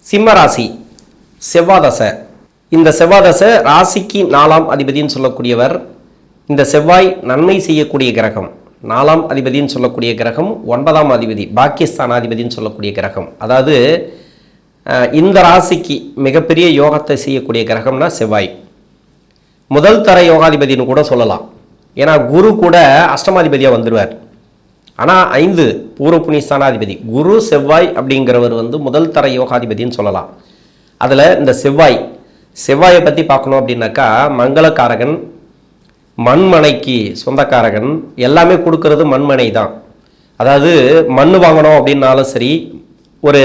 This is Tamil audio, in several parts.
சிம்ம ராசி செவ்வாதசை. இந்த செவ்வாதசை ராசிக்கு 4ஆம் அதிபதினு சொல்லக்கூடியவர். இந்த செவ்வாய் நன்மை செய்யக்கூடிய கிரகம். 4ஆம் அதிபதினு சொல்லக்கூடிய கிரகம் 9ஆம் அதிபதி பாக்கியஸ்தானாதிபதினு சொல்லக்கூடிய கிரகம். அதாவது இந்த ராசிக்கு மிகப்பெரிய யோகத்தை செய்யக்கூடிய கிரகம்னா செவ்வாய். முதல் தர யோகாதிபதினு கூட சொல்லலாம். ஏன்னா குரு கூட அஷ்டமாதிபதியாக வந்துடுவார். ஆனால் 5 பூர்வ புண்ணியஸ்தானாதிபதி குரு செவ்வாய் அப்படிங்கிறவர் முதல் தர யோகாதிபதினு சொல்லலாம். அதில் இந்த செவ்வாயை பற்றி பார்க்கணும் அப்படின்னாக்கா மங்களக்காரகன், மண்மனைக்கு சொந்தக்காரகன், எல்லாமே கொடுக்கறது மண்மனை தான். அதாவது மண் வாங்கணும் அப்படின்னாலும் சரி, ஒரு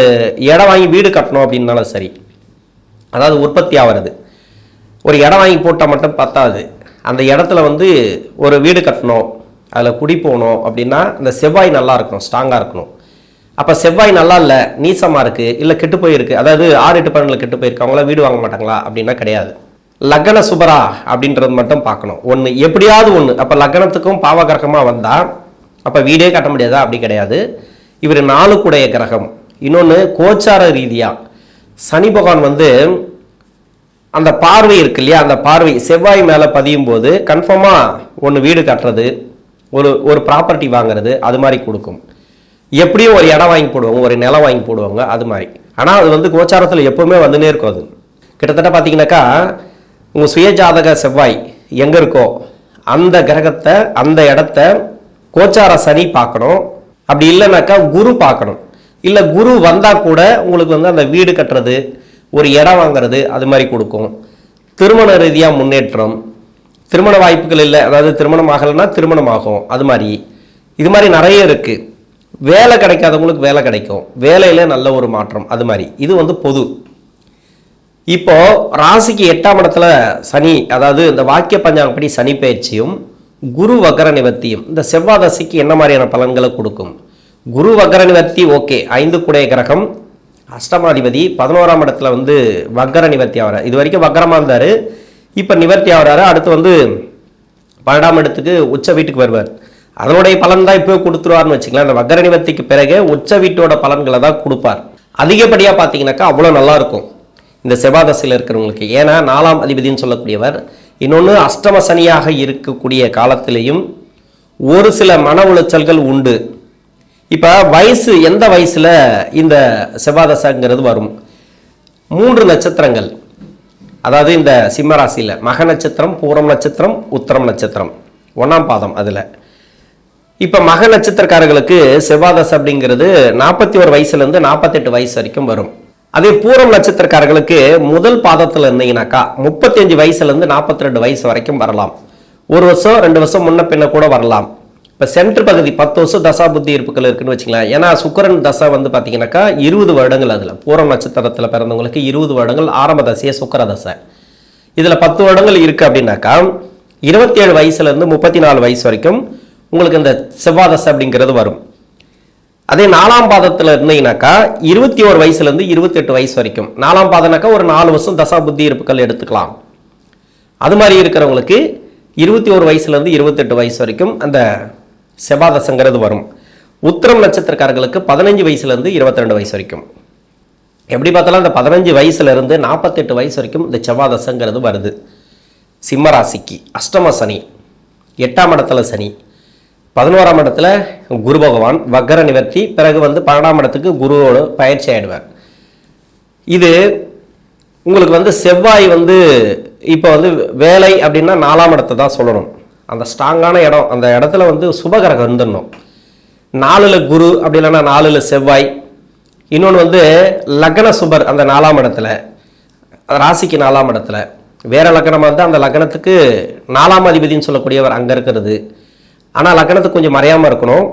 இடம் வாங்கி வீடு கட்டணும் அப்படின்னாலும் சரி, அதாவது உற்பத்தி ஆகிறது. ஒரு இடம் வாங்கி போட்டால் மட்டும் பத்தாது, அந்த இடத்துல ஒரு வீடு கட்டணும், அதில் குடி போகணும் அப்படின்னா அந்த செவ்வாய் நல்லா இருக்கணும், ஸ்ட்ராங்காக இருக்கணும். அப்போ செவ்வாய் நல்லா இல்லை, நீசமாக இருக்குது, இல்லை கெட்டு போயிருக்கு, அதாவது 6-8 பலன்கள் கெட்டு போயிருக்கு, அவங்களாம் வீடு வாங்க மாட்டாங்களா அப்படின்னா கிடையாது. லக்ன சுபரா அப்படின்றது மட்டும் பார்க்கணும். ஒன்று எப்படியாவது ஒன்று. அப்போ லக்னத்துக்கும் பாவகிரகமாக வந்தால் அப்போ வீடே கட்ட முடியாதா? அப்படி கிடையாது. இவர் 4 கூடைய கிரகம். இன்னொன்று கோச்சார ரீதியாக சனி பகவான் அந்த பார்வை இருக்கு இல்லையா, அந்த பார்வை செவ்வாய் மேலே பதியும் போது கன்ஃபார்மாக ஒன்று வீடு கட்டுறது, ஒரு ப்ராப்பர்ட்டி வாங்குறது, அது மாதிரி கொடுக்கும். எப்படியும் ஒரு இடம் வாங்கி போடுவாங்க, ஒரு நிலம் வாங்கி போடுவாங்க, அது மாதிரி. ஆனால் அது கோச்சாரத்தில் எப்பவுமே வந்துனே இருக்கும். அது கிட்டத்தட்ட பார்த்தீங்கன்னாக்கா உங்கள் சுயஜாதக செவ்வாய் எங்கே இருக்கோ அந்த கிரகத்தை, அந்த இடத்த கோச்சார சனி பார்க்கணும். அப்படி இல்லைனாக்கா குரு பார்க்கணும். இல்லை குரு வந்தால் கூட உங்களுக்கு அந்த வீடு கட்டுறது, ஒரு இடம் வாங்கிறது, அது மாதிரி கொடுக்கும். திருமண ரீதியாக முன்னேற்றம், திருமண வாய்ப்புகள் இல்லை, அதாவது திருமணம் ஆகலைன்னா திருமணம் ஆகும், அது மாதிரி. இது மாதிரி நிறைய இருக்குது. வேலை கிடைக்காதவங்களுக்கு வேலை கிடைக்கும், வேலையில் நல்ல ஒரு மாற்றம், அது மாதிரி. இது பொது. இப்போ ராசிக்கு 8ஆம் இடத்துல சனி, அதாவது இந்த வாக்கிய பஞ்சாங்கப்படி சனி பயிற்சியும் குரு வக்கர நிவர்த்தியும் இந்த செவ்வாதசைக்கு என்ன மாதிரியான பலன்களை கொடுக்கும்? குரு வக்கர நிவர்த்தி ஓகே, 5 கூடைய கிரகம், அஷ்டமாதிபதி 11ஆம் இடத்துல வக்கர நிவர்த்தி ஆகிறார். இது வரைக்கும் வக்கரமாக இருந்தார், இப்போ நிவர்த்தி ஆகிறாரு. அடுத்து 12ஆம் இடத்துக்கு உச்ச வீட்டுக்கு வருவார். அதனுடைய பலன் தான் இப்போ கொடுத்துருவார்னு வச்சுக்கலாம். அந்த வக்கர நிவர்த்திக்கு பிறகு உச்ச வீட்டோட பலன்களை தான் கொடுப்பார். அதிகப்படியாக பார்த்தீங்கன்னாக்கா அவ்வளோ நல்லா இருக்கும் இந்த செவ்வாதசையில் இருக்கிறவங்களுக்கு. ஏன்னா 4ஆம் அதிபதினு சொல்லக்கூடியவர். இன்னொன்று அஷ்டம சனியாக இருக்கக்கூடிய காலத்திலையும் ஒரு சில மன உளைச்சல்கள் உண்டு. இப்போ வயசு, எந்த வயசில் இந்த செவ்வாதசைங்கிறது வரும்? 3 நட்சத்திரங்கள், அதாவது இந்த சிம்ம ராசியில் மக நட்சத்திரம், பூரம் நட்சத்திரம், உத்திரம் நட்சத்திரம், 1ஆம் பாதம். அதில் இப்போ மக நட்சத்திரக்காரர்களுக்கு செவ்வாதசை அப்படிங்கிறது 41 வயசுலேருந்து 48 வயசு வரைக்கும் வரும். அதே பூரம் நட்சத்திரக்காரர்களுக்கு முதல் பாதத்தில் இருந்தீங்கன்னாக்கா 35 வயசுலேருந்து 42 வயசு வரைக்கும் வரலாம். 1 வருஷம் 2 வருஷம் முன்ன பின்ன கூட வரலாம். இப்போ சென்ட்ரு பகுதி 10 வருஷம் தசா புத்தி இருப்புகள் இருக்குன்னு வச்சுக்கலாம். ஏன்னா சுக்கிரன் தசை பார்த்தீங்கன்னாக்கா 20 வருடங்கள். அதில் பூரம் நட்சத்திரத்தில் பிறந்தவங்களுக்கு 20 வருடங்கள் ஆரம்ப தசையை சுக்கிர தசை. இதில் 10 வருடங்கள் இருக்குது அப்படின்னாக்கா 27 வயசுலேருந்து 34 வயசு வரைக்கும் உங்களுக்கு இந்த செவ்வாதசை அப்படிங்கிறது வரும். அதே 4ஆம் பாதத்தில் இருந்தீங்கன்னாக்கா 21 வயசுலேருந்து 28 வயசு வரைக்கும். 4ஆம் பாதம்னாக்கா ஒரு 4 வருஷம் தசா புத்தி இருப்புகள் எடுத்துக்கலாம். அது மாதிரி இருக்கிறவங்களுக்கு 21 வயசுலேருந்து 28 வயசு வரைக்கும் அந்த செவ்வாதசைங்கிறது வரும். உத்திரம் நட்சத்திரக்காரர்களுக்கு 15 வயசுலேருந்து 22 வயசு வரைக்கும். எப்படி பார்த்தாலும் அந்த 15 வயசுலேருந்து 48 வயசு வரைக்கும் இந்த செவ்வாதசைங்கிறது வருது. சிம்ம ராசிக்கு அஷ்டம சனி, 8ஆம் இடத்துல சனி, 11ஆம் இடத்துல குரு பகவான் வக்கர நிவர்த்தி, பிறகு 12ஆம் இடத்துக்கு குருவோட பயிற்சி ஆயிடுவார். இது உங்களுக்கு செவ்வாய் இப்போ வேலை அப்படின்னா 4ஆம் இடத்தை தான் சொல்லணும். அந்த ஸ்ட்ராங்கான இடம், அந்த இடத்துல சுபகிரகம் இருந்துடணும். 4ல் குரு, அப்படி இல்லைன்னா 4ல் செவ்வாய். இன்னொன்று லக்ன சுபர் அந்த 4ஆம் இடத்துல, ராசிக்கு 4ஆம் இடத்துல. வேற லக்னமாக இருந்தால் அந்த லக்னத்துக்கு 4ஆம் அதிபதினு சொல்லக்கூடியவர் அங்கே இருக்கிறது. ஆனால் லக்னத்துக்கு கொஞ்சம் மறையாமல் இருக்கணும்.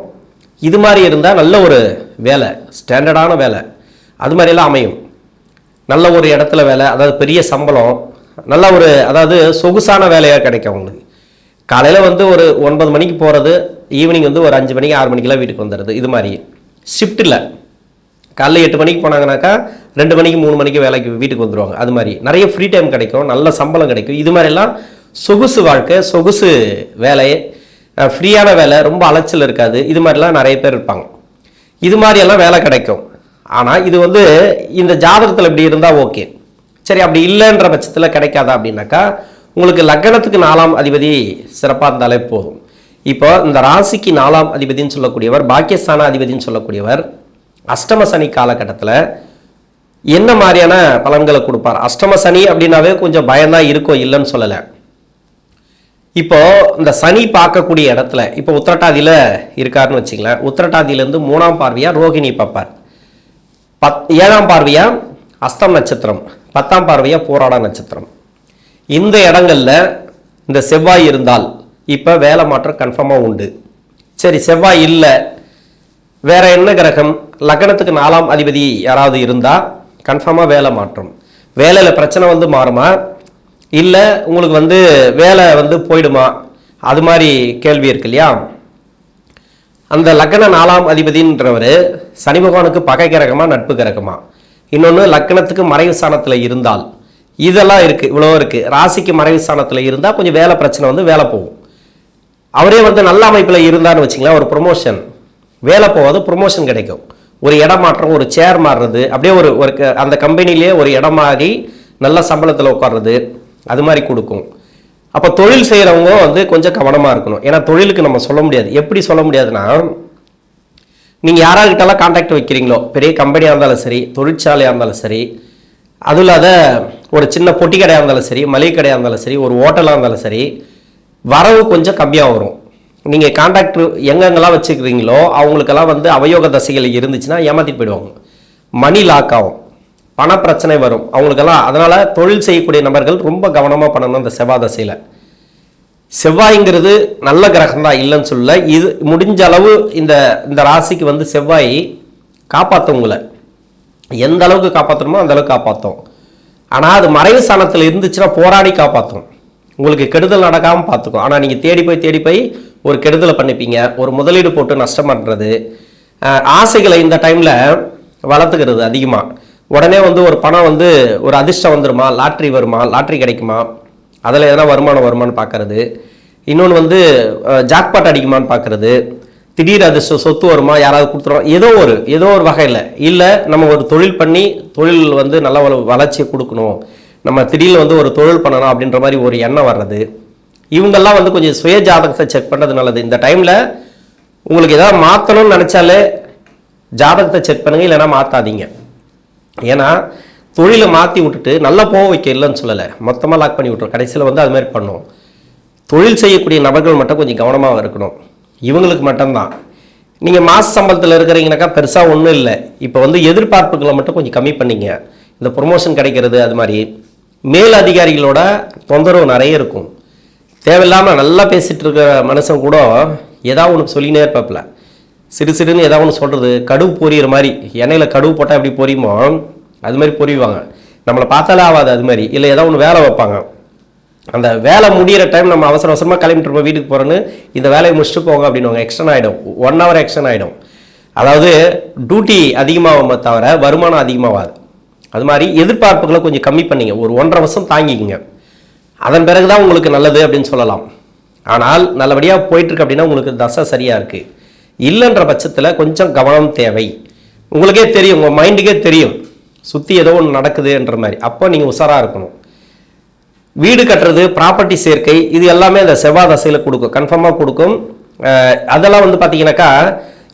இது மாதிரி இருந்தால் நல்ல ஒரு வேலை, ஸ்டாண்டர்டான வேலை, அது மாதிரியெல்லாம் அமையும். நல்ல ஒரு இடத்துல வேலை, அதாவது பெரிய சம்பளம், நல்ல ஒரு, அதாவது சொகுசான வேலையாக கிடைக்கும் அவங்களுக்கு. காலையில் ஒரு 9 மணிக்கு போகிறது, ஈவினிங் ஒரு 5 மணிக்கு 6 மணிக்கெல்லாம் வீட்டுக்கு வந்துடுது. இது மாதிரி ஷிஃப்ட் இல்லை. காலையில் 8 மணிக்கு போனாங்கனாக்கா 2 மணிக்கு 3 மணிக்கு வேலைக்கு வீட்டுக்கு வந்துடுவாங்க. அது மாதிரி நிறைய ஃப்ரீ டைம் கிடைக்கும், நல்ல சம்பளம் கிடைக்கும். இது மாதிரிலாம் சொகுசு வாழ்க்கை, சொகுசு வேலை, ஃப்ரீயான வேலை, ரொம்ப அலைச்சல் இருக்காது. இது மாதிரிலாம் நிறைய பேர் இருப்பாங்க. இது மாதிரியெல்லாம் வேலை கிடைக்கும். ஆனால் இது வந்து இந்த ஜாதகத்தில் இப்படி இருந்தால் ஓகே. சரி, அப்படி இல்லைன்ற பட்சத்தில் கிடைக்காதா அப்படின்னாக்கா உங்களுக்கு லக்னத்துக்கு 4ஆம் அதிபதி சிறப்பாக இருந்தாலே போதும். இப்போ இந்த ராசிக்கு 4ஆம் அதிபதினு சொல்லக்கூடியவர், பாக்கியஸ்தான அதிபதினு சொல்லக்கூடியவர் அஷ்டம சனி காலகட்டத்தில் என்ன மாதிரியான பலன்களை கொடுப்பார்? அஷ்டம சனி அப்படின்னாவே கொஞ்சம் பயம்தான் இருக்கும், இல்லைன்னு சொல்லலை. இப்போ இந்த சனி பார்க்கக்கூடிய இடத்துல இப்போ உத்திரட்டாதியில் இருக்காருன்னு வச்சுங்களேன். உத்திரட்டாதியிலேருந்து 3ஆம் பார்வையாக ரோகிணி பார்ப்பார், 7ஆம் பார்வையாக அஸ்தம் நட்சத்திரம், 10ஆம் பார்வையாக போராட நட்சத்திரம். இந்த இடங்கள்ல இந்த செவ்வாய் இருந்தால் இப்போ வேலை மாற்றம் கன்ஃபார்மாக உண்டு. சரி, செவ்வாய் இல்லை, வேற என்ன கிரகம்? லக்னத்துக்கு 4ஆம் அதிபதி யாராவது இருந்தால் கன்ஃபார்மாக வேலை மாற்றம். வேலையில் பிரச்சனை வந்து மாறுமா, இல்லை உங்களுக்கு வந்து வேலை வந்து போயிடுமா? அது மாதிரி கேள்வி இருக்கு இல்லையா? அந்த லக்ன 4ஆம் அதிபதின்றவர் சனி பகவானுக்கு பகை கிரகமா நட்பு கிரகமா? இன்னொன்று லக்னத்துக்கு மறைவு ஸ்தானத்தில் இருந்தால், இதெல்லாம் இருக்கு, இவ்வளோ இருக்கு. ராசிக்கு மறைவு ஸ்தானத்தில் இருந்தால் கொஞ்சம் வேலை பிரச்சனை வந்து வேலை போகும். அவரே வந்து நல்ல அமைப்பில் இருந்தான்னு வச்சுங்களேன், ஒரு ப்ரொமோஷன், வேலை போகாது, ப்ரொமோஷன் கிடைக்கும். ஒரு இடம் மாற்றம், ஒரு சேர் மாறுறது, அப்படியே ஒரு அந்த கம்பெனிலேயே ஒரு இடம் மாறி நல்ல சம்பளத்தில் உட்கார்றது, அது மாதிரி கொடுக்கும். அப்போ தொழில் செய்கிறவங்க வந்து கொஞ்சம் கவனமாக இருக்கணும். ஏன்னா தொழிலுக்கு நம்ம சொல்ல முடியாது. எப்படி சொல்ல முடியாதுன்னா, நீங்கள் யாராகிட்டலாம் கான்டாக்ட் வைக்கிறீங்களோ, பெரிய கம்பெனியாக இருந்தாலும் சரி, தொழிற்சாலையாக இருந்தாலும் சரி, அதுவும் இல்லாத ஒரு சின்ன பொட்டி கடையாக இருந்தாலும் சரி, மளிகை கடையாக இருந்தாலும் சரி, ஒரு ஹோட்டலாக இருந்தாலும் சரி, வரவு கொஞ்சம் கம்மியாக வரும். நீங்கள் கான்டாக்ட் எங்கெங்கெல்லாம் வச்சுக்கிறீங்களோ அவங்களுக்கெல்லாம் வந்து அவயோக தசைகள் இருந்துச்சுன்னா ஏமாற்றிட்டு போயிடுவாங்க, மணி லாக் ஆகும், பண பிரச்சனை வரும் அவங்களுக்கெல்லாம். அதனால் தொழில் செய்யக்கூடிய நபர்கள் ரொம்ப கவனமாக பண்ணணும் இந்த செவ்வாய் தசையில். செவ்வாய்ங்கிறது நல்ல கிரகம் தான், இல்லைன்னு சொல்ல. இது முடிஞ்ச அளவு இந்த ராசிக்கு வந்து செவ்வாய் காப்பாற்றும், உங்களை எந்த அளவுக்கு காப்பாற்றணுமோ அந்த அளவுக்கு காப்பாற்றும். ஆனால் அது மறைவு ஸ்தானத்தில் இருந்துச்சுன்னா போராடி காப்பாற்றும், உங்களுக்கு கெடுதல் நடக்காமல் பார்த்துக்கும். ஆனால் நீங்கள் தேடி போய் ஒரு கெடுதலை பண்ணிப்பீங்க, ஒரு முதலீடு போட்டு நஷ்டம் பண்ணுறது, ஆசைகளை இந்த டைமில் வளர்த்துக்கிறது அதிகமாக. உடனே வந்து ஒரு பணம் வந்து ஒரு அதிர்ஷ்டம் வந்துருமா, லாட்ரி வருமா, லாட்ரி கிடைக்குமா, அதில் எதனா வருமானு பார்க்கறது. இன்னொன்று வந்து ஜாக்பாட் அடிக்குமான்னு பார்க்கறது, திடீர் அதிர்ஷ்டம் சொத்து வருமா, யாராவது கொடுத்துருவோம், ஏதோ ஒரு வகையில். இல்லை நம்ம ஒரு தொழில் பண்ணி தொழில் வந்து நல்ல வளர்ச்சியை கொடுக்கணும், நம்ம திடீர்னு வந்து ஒரு தொழில் பண்ணணும் அப்படின்ற மாதிரி ஒரு எண்ணம் வர்றது. இவங்கெல்லாம் வந்து கொஞ்சம் சுய ஜாதகத்தை செக் பண்ணுறது நல்லது. இந்த டைமில் உங்களுக்கு ஏதாவது மாற்றணும்னு நினச்சாலே ஜாதகத்தை செக் பண்ணுங்க, இல்லைன்னா மாற்றாதீங்க. ஏன்னா தொழிலை மாற்றி விட்டுட்டு நல்லா போக வைக்க இல்லைன்னு சொல்லலை, மொத்தமாக லாக் பண்ணி விட்டுரும். கடைசியில் வந்து அது மாதிரி பண்ணும். தொழில் செய்யக்கூடிய நபர்கள் மட்டும் கொஞ்சம் கவனமாக இருக்கணும், இவங்களுக்கு மட்டும்தான். நீங்கள் மாச சம்பளத்தில் இருக்கிறீங்கனாக்கா பெருசாக ஒன்றும் இல்லை. இப்போ வந்து எதிர்பார்ப்புகளை மட்டும் கொஞ்சம் கம்மி பண்ணிங்க. இந்த ப்ரொமோஷன் கிடைக்கிறது, அது மாதிரி மேல் அதிகாரிகளோட தொந்தரவு நிறைய இருக்கும். தேவையில்லாமல் நல்லா பேசிகிட்டு இருக்கிற மனுஷன் கூட ஏதாவது ஒன்று சொல்லினே இருப்பாப்புல, சிறுன்னு ஏதாவது ஒன்று சொல்கிறது, கடுவு பொரியிற மாதிரி. எண்ணெயில் கடுவு போட்டால் எப்படி பொரியுமோ அது மாதிரி பொரிவாங்க, நம்மளை பார்த்தாலே ஆகாது. அது மாதிரி இல்லை, ஏதாவது ஒன்று வேலை வைப்பாங்க, அந்த வேலை முடிகிற டைம் நம்ம அவசரமாக கிளம்பிட்டு இருப்போம், வீட்டுக்கு போகிறோன்னு இந்த வேலையை முடிச்சுட்டு போங்க அப்படின்வாங்க. எக்ஸ்டன் ஆகிடும், 1 hour எக்ஸ்டன் ஆகிடும். அதாவது டியூட்டி அதிகமாகும் தவிர வருமானம் அதிகமாகாது. அது மாதிரி எதிர்பார்ப்புகளை கொஞ்சம் கம்மி பண்ணிங்க, ஒரு 1.5 வருஷம் தாங்கிக்கிங்க, அதன் பிறகு தான் உங்களுக்கு நல்லது அப்படின்னு சொல்லலாம். ஆனால் நல்லபடியாக போயிட்டுருக்கு அப்படின்னா உங்களுக்கு தசை சரியாக இருக்குது. இல்லைன்ற பட்சத்தில் கொஞ்சம் கவனம் தேவை. உங்களுக்கே தெரியும், உங்கள் மைண்டுக்கே தெரியும் சுற்றி ஏதோ ஒன்று நடக்குதுன்ற மாதிரி. அப்போ நீங்கள் உஷாராக இருக்கணும். வீடு கட்டுறது, ப்ராப்பர்ட்டி சேர்க்கை, இது எல்லாமே இந்த செவ்வாய் தசையில் கொடுக்கும், கன்ஃபார்மாக கொடுக்கும். அதெல்லாம் வந்து பார்த்தீங்கன்னாக்கா,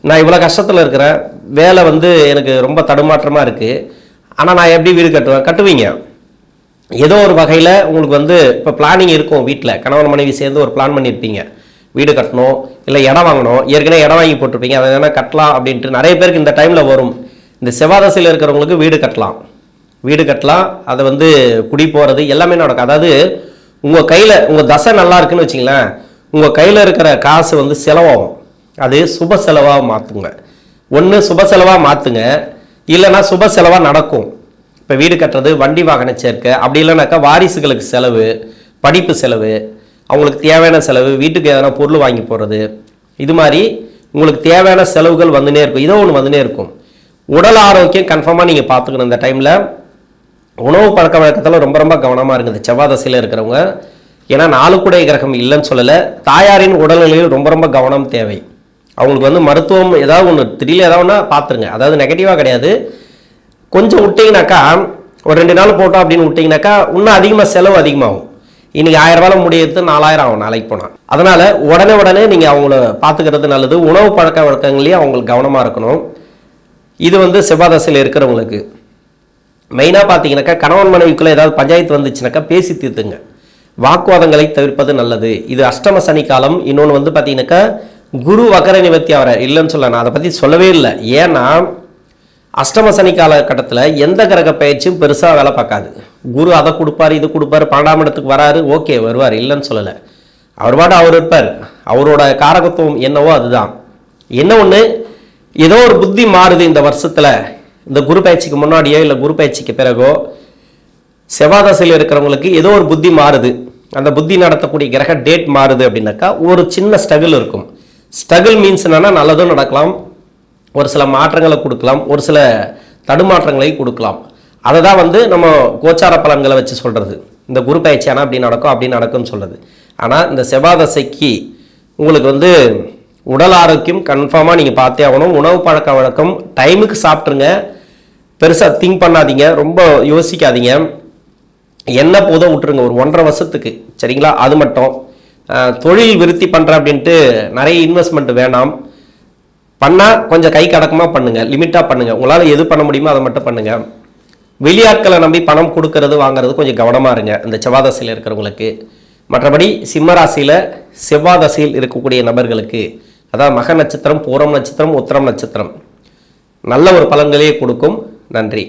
நான் இவ்வளோ கஷ்டத்தில் இருக்கிறேன், வேலை வந்து எனக்கு ரொம்ப தடுமாற்றமாக இருக்குது, ஆனால் நான் எப்படி வீடு கட்டுவீங்க. ஏதோ ஒரு வகையில் உங்களுக்கு வந்து இப்போ பிளானிங் இருக்கும், வீட்டில் கணவன் மனைவி சேர்ந்து ஒரு பிளான் பண்ணியிருப்பீங்க, வீடு கட்டணும், இல்லை இடம் வாங்கணும், ஏற்கனவே இடம் வாங்கி போட்டிருப்பீங்க, அதை வேணால் கட்டலாம் அப்படின்ட்டு. நிறைய பேருக்கு இந்த டைமில் வரும். இந்த செவ்வாய் தசையில் இருக்கிறவங்களுக்கு வீடு கட்டலாம், அதை வந்து குடி போகிறது எல்லாமே நடக்கும். அதாவது உங்கள் கையில் உங்கள் தசை நல்லா இருக்குன்னு வச்சிங்களேன், உங்கள் கையில் இருக்கிற காசு வந்து செலவாகும், அது சுப செலவாக மாற்றுங்க. ஒன்று சுப செலவாக மாற்றுங்க, இல்லைன்னா சுப செலவாக நடக்கும். இப்போ வீடு கட்டுறது, வண்டி வாகன சேர்க்கை, அப்படி இல்லைனாக்கா வாரிசுகளுக்கு செலவு, படிப்பு செலவு, அவங்களுக்கு தேவையான செலவு, வீட்டுக்கு எதனா பொருள் வாங்கி போடுறது, இது மாதிரி உங்களுக்கு தேவையான செலவுகள் வந்துனே இருக்கும், இதோ ஒன்று வந்துனே இருக்கும். உடல் ஆரோக்கியம் கன்ஃபார்மாக நீங்கள் பார்த்துக்கணும். இந்த டைமில் உணவு பழக்க வழக்கத்தில் ரொம்ப ரொம்ப கவனமாக இருக்குது செவ்வாய் தசையில் இருக்கிறவங்க. ஏன்னா 4 கூடை கிரகம் இல்லைன்னு சொல்லலை, தாயாரின் உடல்நிலையில் ரொம்ப ரொம்ப கவனம் தேவை. அவங்களுக்கு வந்து மருத்துவம் ஏதாவது ஒன்று திடீர்னு ஏதாவது ஒன்றா பார்த்துருங்க. அதாவது நெகட்டிவாக கிடையாது, கொஞ்சம் விட்டிங்கனாக்கா ஒரு 2 நாள் போட்டோம் அப்படின்னு விட்டிங்கனாக்கா இன்னும் அதிகமாக செலவு அதிகமாகும். இன்னைக்கு 1000 ரூபாய் முடியறது 4000 ஆகும் நாளைக்கு போனால். அதனால உடனே நீங்கள் அவங்கள பார்த்துக்கிறது நல்லது. உணவு பழக்க வழக்கங்களையும் அவங்களுக்கு கவனமாக இருக்கணும். இது செவ்வாய் தசையில் இருக்கிறவங்களுக்கு மெயினாக பார்த்தீங்கன்னாக்கா கணவன் மனைவிக்குள்ளே ஏதாவது பஞ்சாயத்து வந்துச்சுனாக்கா பேசி தீர்த்துங்க. வாக்குவாதங்களை தவிர்ப்பது நல்லது. இது அஷ்டம சனி காலம். இன்னொன்று பார்த்தீங்கன்னாக்கா குரு வக்கர நிவர்த்தி ஆகிற இல்லைன்னு சொல்ல, நான் அதை பற்றி சொல்லவே இல்லை. ஏன்னா அஷ்டம சனி காலகட்டத்தில் எந்த கிரக பயிற்சியும் பெருசாக வேலை பார்க்காது. குரு அதை கொடுப்பார், இது கொடுப்பார், 12ஆம் இடத்துக்கு வராரு, ஓகே வருவார், இல்லைன்னு சொல்லலை. அவர் பாட்டு அவர் இருப்பார். அவரோட காரகத்துவம் என்னவோ அதுதான். என்ன ஒன்று, ஏதோ ஒரு புத்தி மாறுது இந்த வருஷத்தில். இந்த குரு பயிற்சிக்கு முன்னாடியோ இல்லை குரு பயிற்சிக்கு பிறகோ செவ்வாய் தசையில் இருக்கிறவங்களுக்கு ஏதோ ஒரு புத்தி மாறுது. அந்த புத்தி நடத்தக்கூடிய கிரக டேட் மாறுது அப்படின்னாக்கா ஒரு சின்ன ஸ்ட்ரகிள் இருக்கும். ஸ்ட்ரகிள் மீன்ஸ் என்னன்னா நல்லதும் நடக்கலாம், ஒரு சில மாற்றங்களை கொடுக்கலாம், ஒரு சில தடுமாற்றங்களை கொடுக்கலாம். அதை தான் நம்ம கோச்சார பலன்களை வச்சு சொல்கிறது. இந்த குரு பயிற்சி ஆனால் அப்படி நடக்கும் அப்படி நடக்கும்னு சொல்கிறது. ஆனால் இந்த செவ்வாய் தசைக்கு உங்களுக்கு உடல் ஆரோக்கியம் கன்ஃபார்மாக நீங்கள் பார்த்தே ஆகணும். உணவு பழக்க வழக்கம் டைமுக்கு சாப்பிட்ருங்க. பெருசாக திங்க் பண்ணாதீங்க, ரொம்ப யோசிக்காதீங்க. என்ன போதும் விட்டுருங்க ஒரு 1.5 வருஷத்துக்கு, சரிங்களா? அது மட்டும். தொழில் விருத்தி பண்ணுறேன் அப்படின்ட்டு நிறைய இன்வெஸ்ட்மெண்ட் வேணாம். பண்ணால் கொஞ்சம் கை கடக்கமாக பண்ணுங்கள், லிமிட்டாக பண்ணுங்கள். உங்களால் எது பண்ண முடியுமோ அதை மட்டும் பண்ணுங்கள். வெளியாட்களை நம்பி பணம் கொடுக்கறது வாங்கிறது கொஞ்சம் கவனமாக இருங்க இந்த செவ்வாய் தசையில் இருக்கிறவங்களுக்கு. மற்றபடி சிம்ம ராசியில் செவ்வாய் தசையில் இருக்கக்கூடிய நபர்களுக்கு, அதாவது மக நட்சத்திரம், பூரம் நட்சத்திரம், உத்திரம் நட்சத்திரம் நல்ல ஒரு பலன்களையே கொடுக்கும். நன்றி.